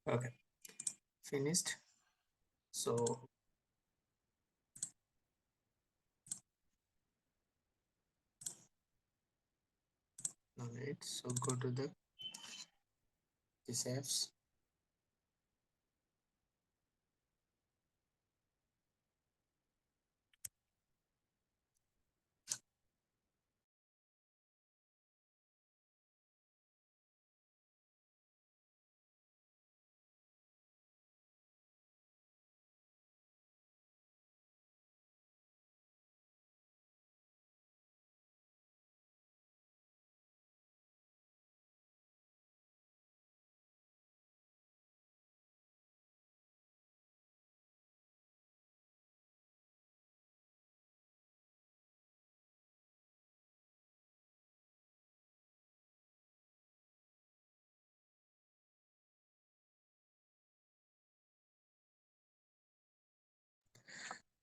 Okay, finished. So all right, so go to the these apps.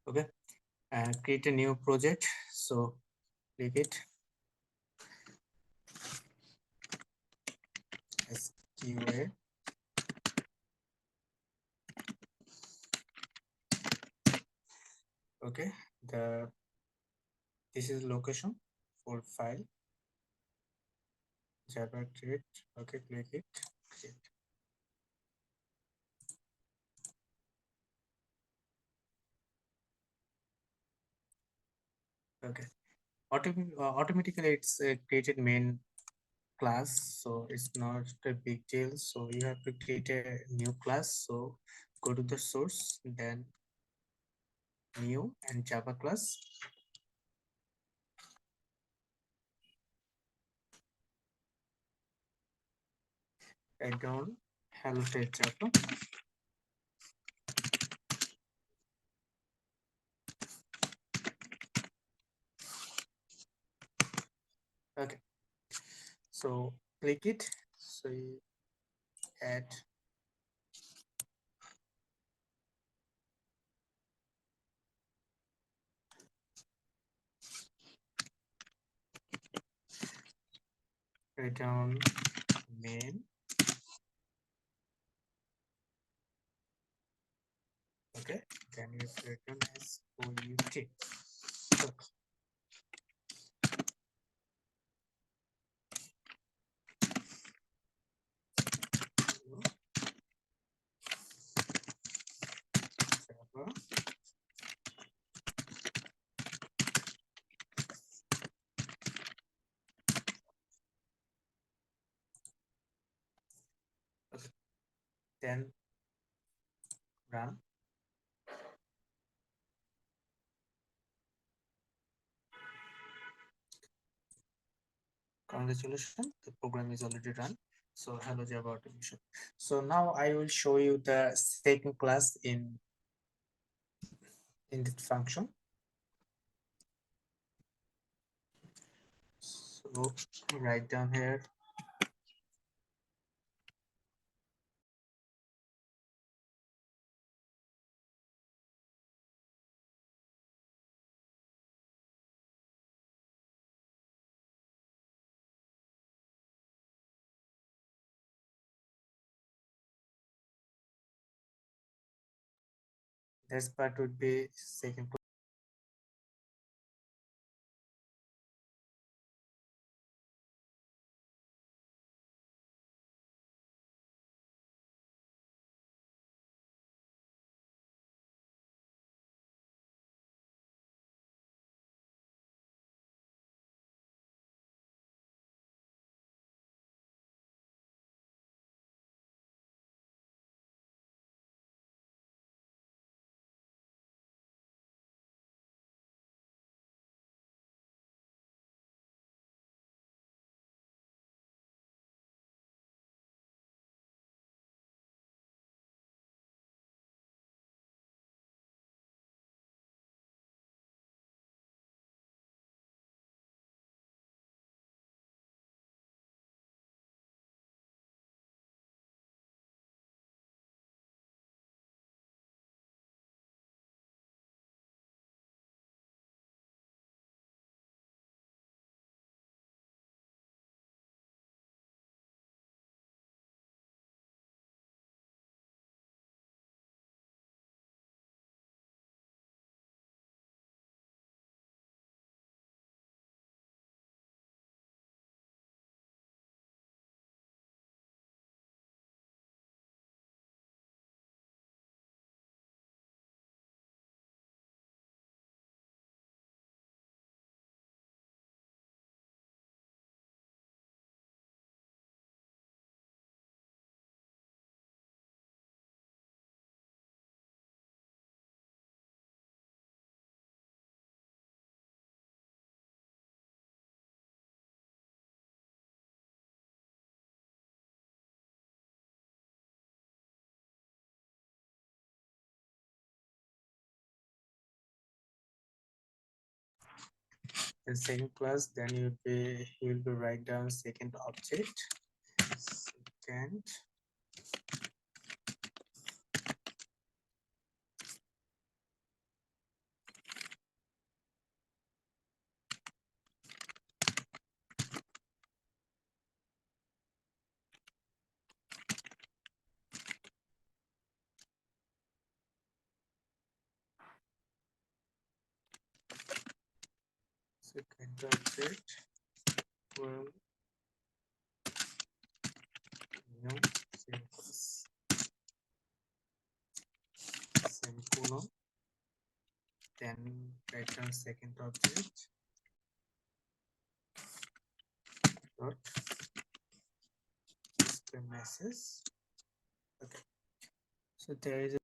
Okay, and create a new project. So click it, SQA. Okay, the this is location for file Java create. Okay, click it, create. Okay, automatically it's created main class, so it's not a big deal. So you have to create a new class. So go to the source, then new and Java class. Write down hello Java. Okay, so click it. So you add write down main. Okay, then you return as OUT. So, Java. Okay, then run. Congratulations, the program is already run. So hello Java automation. So now I will show you the second class in the function. So write down here this part would be second the second class, then you will be write down second object, second. Second object will new same class, semicolon, then write down second object dot display message. Okay, so there is a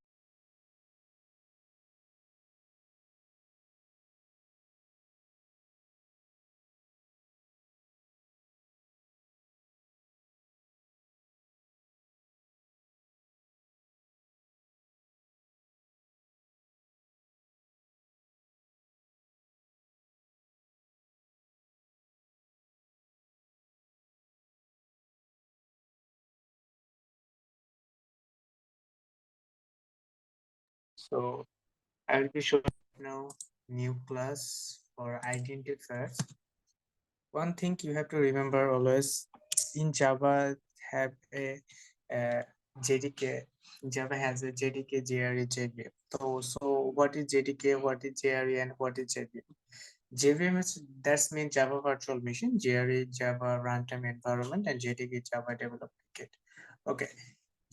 so I'll be showing now new class for identifiers. One thing you have to remember always in Java have a JDK. Java has a JDK, JRE, JVM. So what is JDK, what is JRE, and what is JVM? JVM is that's mean Java Virtual Machine, JRE Java Runtime Environment, and JDK Java Development Kit. Okay,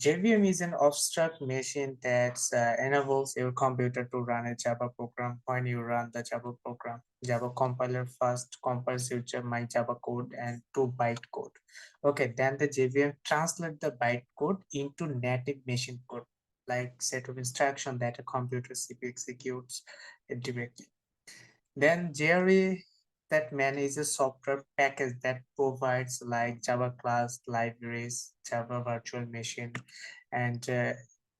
JVM is an abstract machine that enables your computer to run a Java program. When you run the Java program, Java compiler first compiles your my Java code and to byte code. Okay, then the JVM translate the byte code into native machine code, like set of instruction that a computer CPU executes directly. Then JRE that manages software package that provides like Java class, libraries, Java virtual machine, and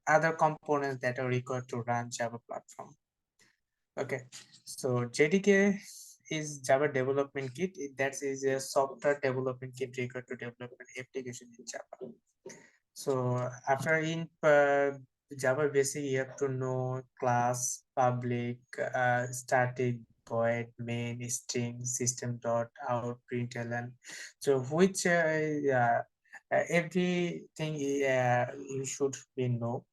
other components that are required to run Java platform. Okay, so JDK is Java development kit. That is a software development kit required to develop an application in Java. So after in Java basic, you have to know class, public, static, void, main, string, system dot out, println. So which everything you should be know.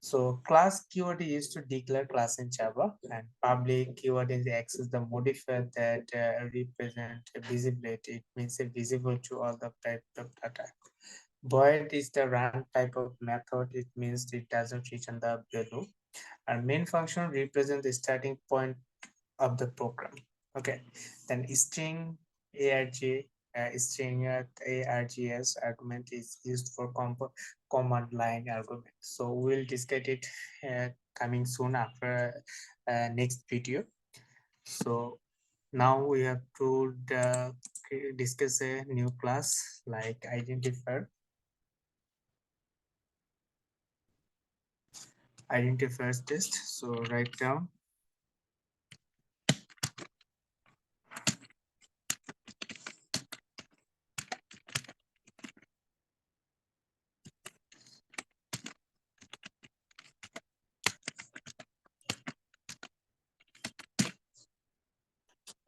So class keyword is used to declare class in Java, and public keyword is access the modifier that represent visibility. It means visible to all the type of data. Void is the run type of method. It means it doesn't return the value. And main function represents the starting point of the program. Okay, then string arg string args argument is used for command line argument. So we'll discuss it coming soon after next video. So now we have to discuss a new class like identifier. Identifiers test. So write down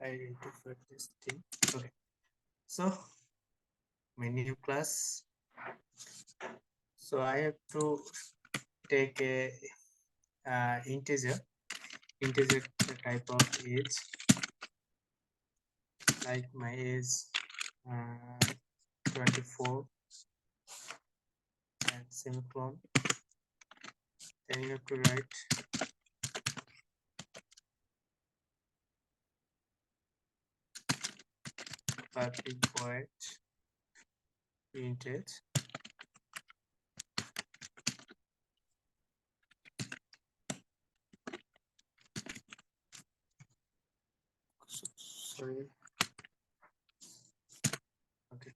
identifier testing. Okay, so my new class. So I have to take a integer type of age, like my age 24 and semicolon. Then you have to write public void printed. Sorry. Okay.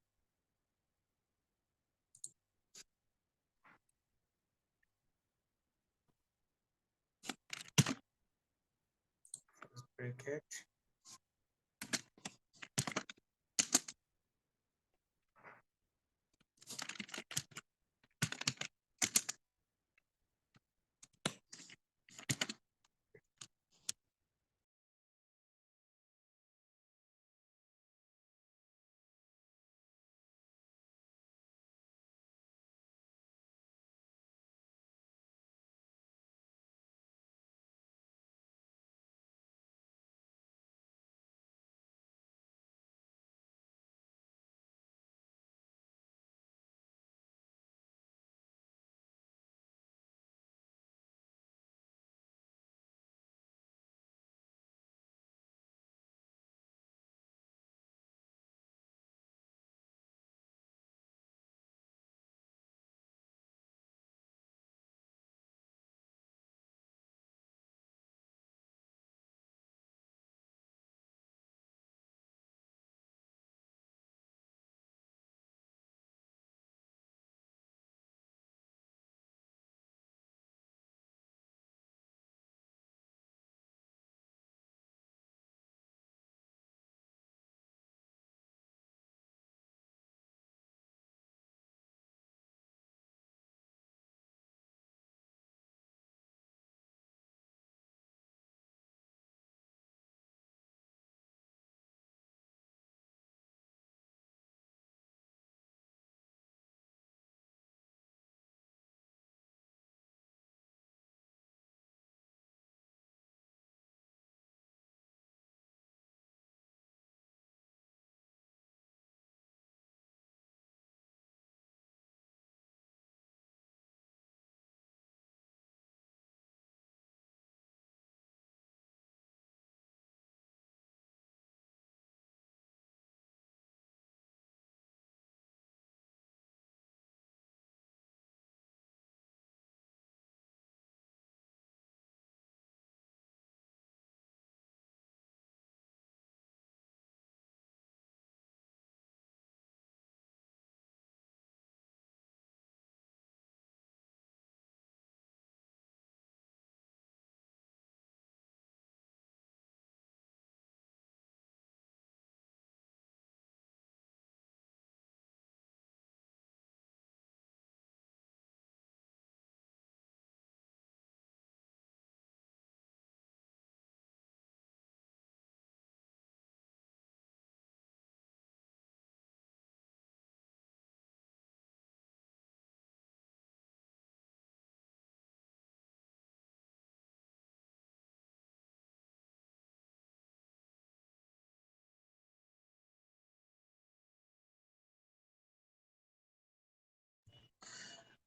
Bracket.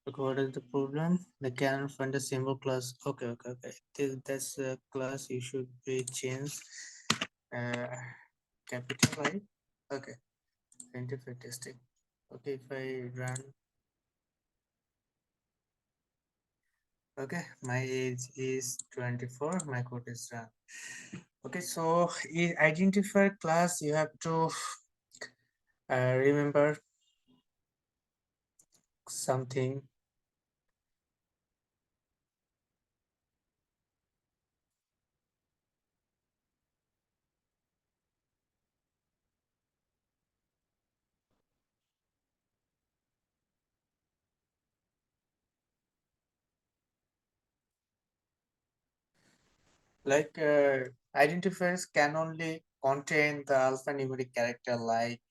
Okay, what is the problem? They cannot find a symbol class. Okay. That's a class you should be changed. Uh, Capital, right? Okay. Identify testing. Okay, if I run. Okay, my age is 24. My code is run. Okay, so in identifier class, you have to remember something like identifiers can only contain the alphanumeric character like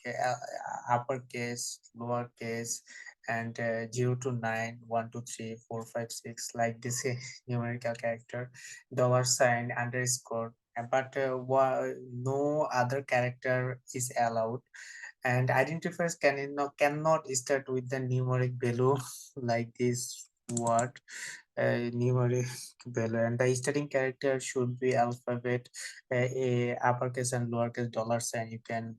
uppercase, lowercase, and 0 to 9, 1 to 3, 4, 5, 6, like this numerical character, dollar sign, underscore, but no other character is allowed. And identifiers cannot start with the numeric value like this word numeric value, and the starting character should be alphabet, a uppercase and lowercase dollar sign. You can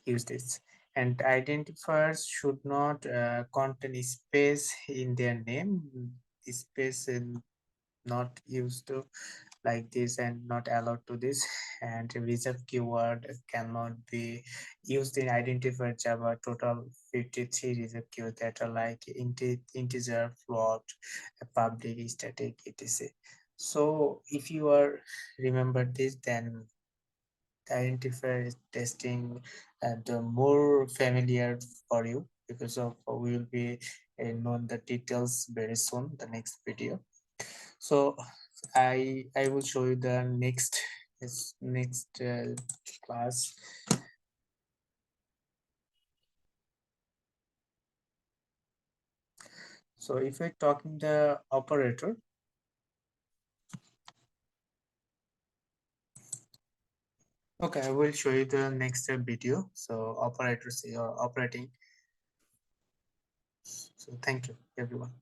use this. And identifiers should not contain space in their name. Space in not used to like this and not allowed to this. And reserved keyword cannot be used in identifier Java. Total 53 reserved keywords that are like integer, float, public, static, etc. So if you are remember this, then the identifier testing and more familiar for you, because of we will be known the details very soon the next video. So I will show you the next class. So if we're talking the operator, okay, I will show you the next video. So operators are operating. So thank you everyone.